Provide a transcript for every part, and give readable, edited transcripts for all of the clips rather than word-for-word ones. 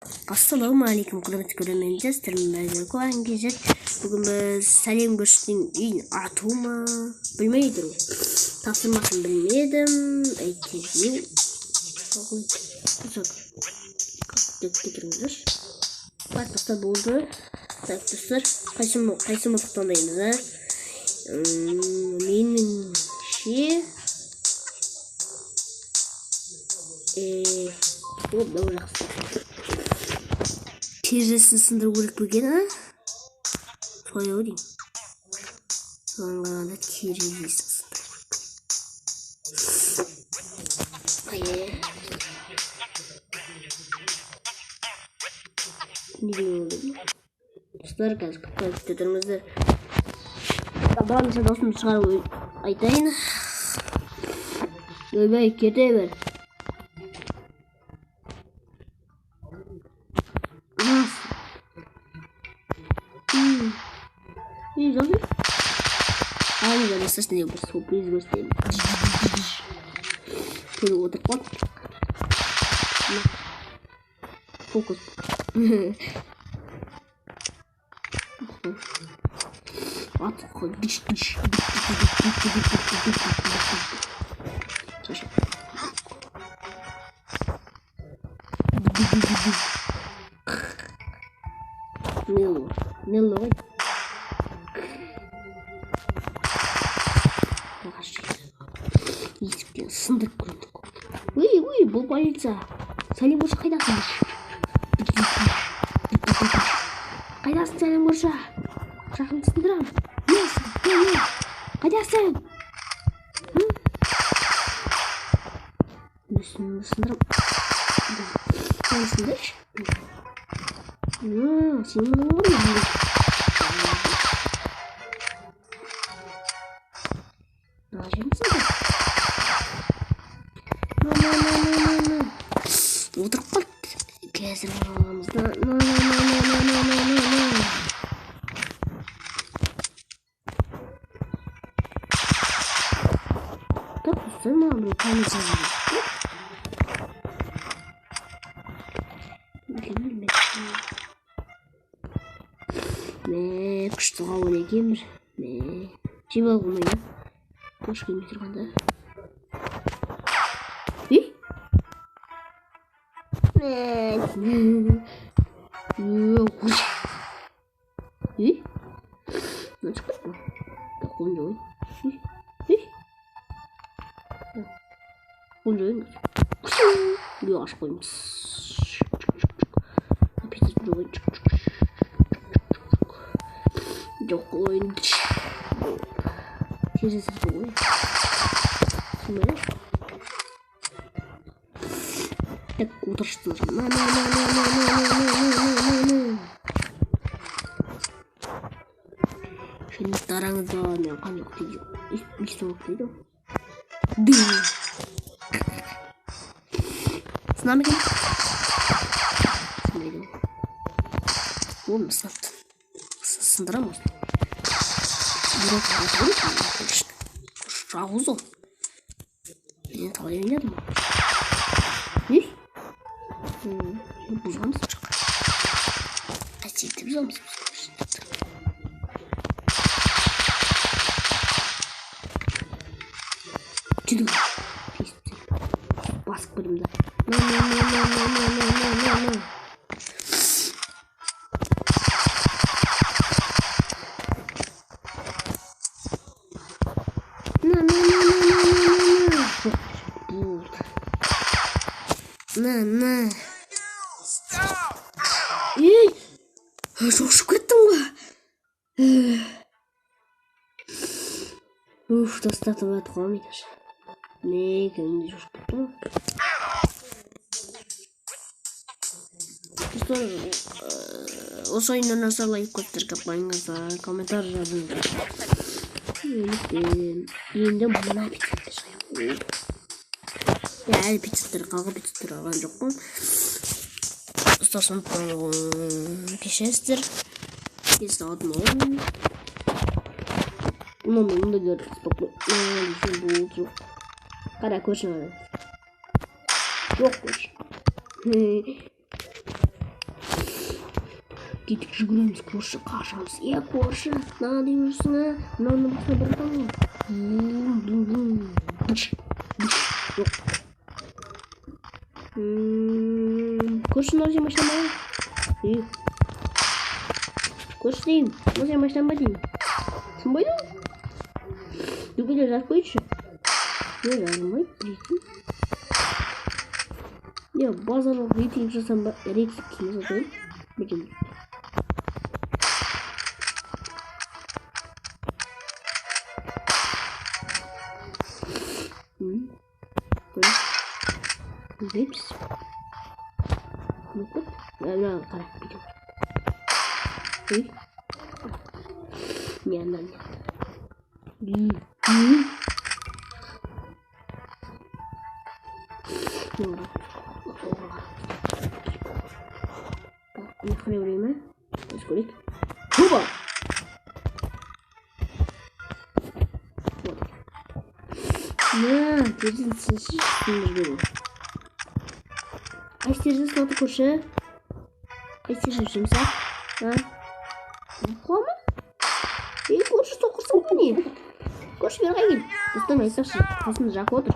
Assalamualaikum құрметті көрермендер, сіздермен көңіл кезек. Бүгін біз сәлем көштің үйін ату ма білмейдім, тапсырмасын білмедім. Әйтеуір кетіріңіздер. Так, достар болды. Так, достар, қайсыны таңдаймыз? Меніңше бұл жақсы. Терезесін сындыру керек бөген, а? Солай ау деймін. Соған қарағанда терезесін сындыру керек. Неге олды? Достар, қазір күтіп тұрыңыздар. Барынша досымды шығарып айтайын. Ойбай, кете бер. Zombie? I'm gonna sustain you, so please go stay. Put the water pot. Focus. What? Dish. Nilo. Есіктен сындырып көрдік. Ой, бұл полиция. Сәлем көрші, қайдасың? Қайдасың, сәлем көрші? Жақынды сындырам. Қайдасың? Сындырам. Сәлем сындыршы? Сен мұны орын. Отырып қалды. Қазір аламызда. Так, сама бұл полиция. Күшті қауын екен бір. Жеп алғымайды. Қош келмей тұрғанда. Так, отырыштылар. Шені тараңызда мен қандай күтейді. Естің өктейді. Сынам екен? Сынайды. Оны сынапты. Сындырам осы. Жауыз ол. Мен талай ойнадым. Бұзғамыз жоқ. Әсетті бұзғамыз. Жүдім. Басып көрімді. Шошып кеттім ғой. Достатып әті қалмайды. Не, кәмінде шошып кеттім ғой. Осы ойыннан аса лайк көптер қапайыңыздар, комментар жазыңыздар. Енді мұна пиццаттар жайым. Әлі пиццаттар қалғы пиццаттар алған жоқ қой. Ұстарсын кешесіздер. Кесті алдым оғын. Мұны да көрдіңіз. Бұл жоқ. Қара көршін ады. Жоқ көршін. Gittik жүгіреміз көрші қашамыз. Көрші, мына деп жүрсің ә? Мынаны басқа бір таңын. Жоқ. Көрші мынау сен машинама? Көрші деймін. Мынау сен машинама деймін. Сынбайды ма? Дүкелер жазып қойшы. Жазылмайды, рейтинг. Базарлық рейтинг жасам ба? Рейтинг кеме жатайын. Бәкем. Випс. Ну-ка. Қара, бүйдім. Не, она нет. Нахрен время. Скорик. Хуба! Вот. На, держите, держите. Айстержі слаты көрші. Айстержі жұмсақ. Қома? Көрші соқырсың ба не? Көрші бері қай кел. Достан айтсақшы, қасында Жако отыр.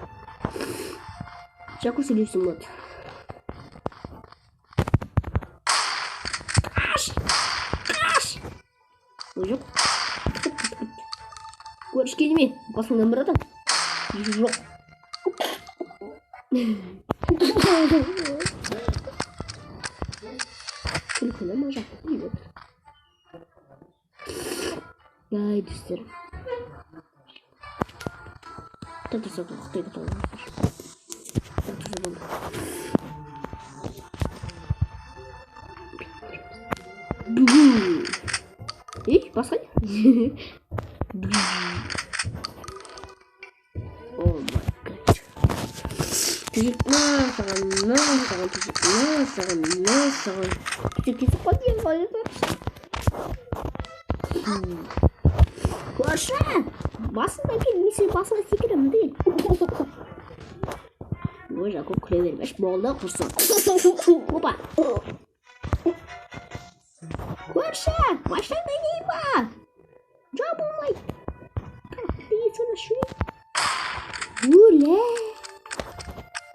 Жако сөйлесің болады. Қаш! Ой жоқ. Көрші келме. Басыңдан бір адам. Жоқ. Күлкілі ма жақты үйбет. Ай, достар. Татырса құқтайды қалған. Татырса болды. Бүгін. Басқа не? О, май гад. Тежек саған. Тежек кесіп қойден қойды. Көрші! Басында келмесе басына секіремін дейін. Ой, Жако күле бермеш болды құрсын. Опа! Көрші! Машинаңда не бар? Жабылмайды. Дейін соны шүрей. Өлі!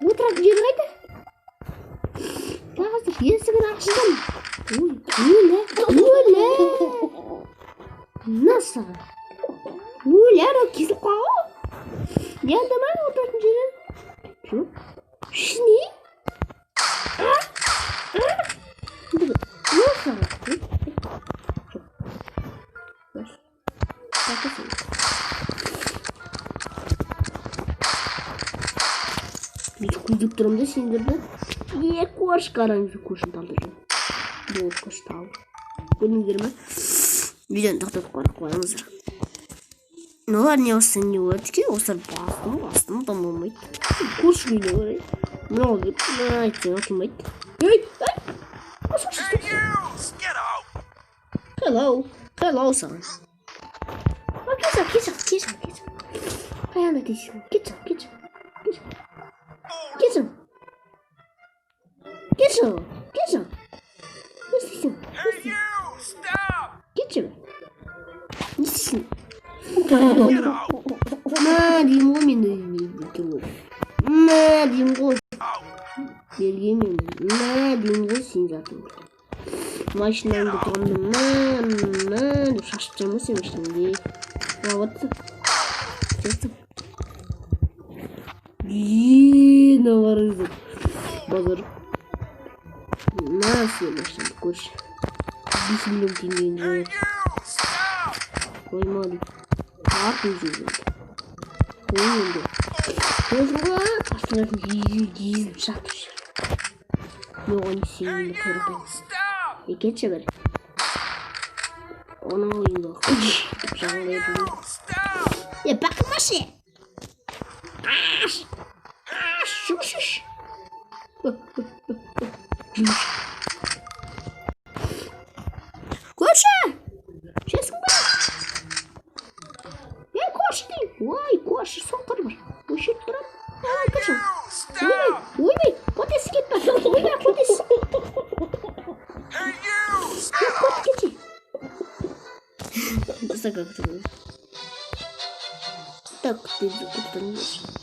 Отыратын жер қайда? Қазір есігін ашсам. Өлі! Nasıl? Өлі кесіп қағу? Не адамай отыратын жері? Жоқ. Шыне? Nasıl? Мен көздеп тұрмын да сендерді. Көрші қараңыз көшін талды жүр. Болды көші талды. Көрдіңдер ме? Видеоны тоқтатып қоямыздар. Олар не болса не болады екен, осылар бастым дамылмайды. Көрші келе қарай. Мынау деп айтсаң келмейді. Hello саған. Кешір. Қаяна дейсің? Кешір. Не істейсің? Кетші бе? Не істейсің? Мә деймін ғой мен деймін ғой. Бергенмен мә деймін ғой сен затың. Машинаңды тұрғанды мә деп шашып жүрмін сен машинаңды. Ауатсың. Сесің. Наварызым. Базар. Мә сен машинаңды көрші. 5 миллион теңгені жояды. Қоймады. Артын жүргенді. Қоймады. Қоймға қасылардың жезіп жатып жүр. Мен оған сенімді көрдім. Кетші бір. Оның ойында жаңылай жүрген. Бақымашы! Жұмыс. Көрші! Жесің ба? Көрші дейін. Ой, көрші соқыр бір. Өшет тұрам. Көрші. Ойбай. Потесі кетті. Ойбай, потесі. Instagram күтемін. Так, күтіңіздер.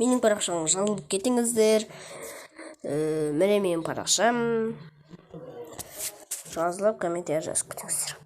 Менің парақшамға жазылып кетіңіздер. Міне менің парақшам. Жазылып комментарий жазып кетіңіздер.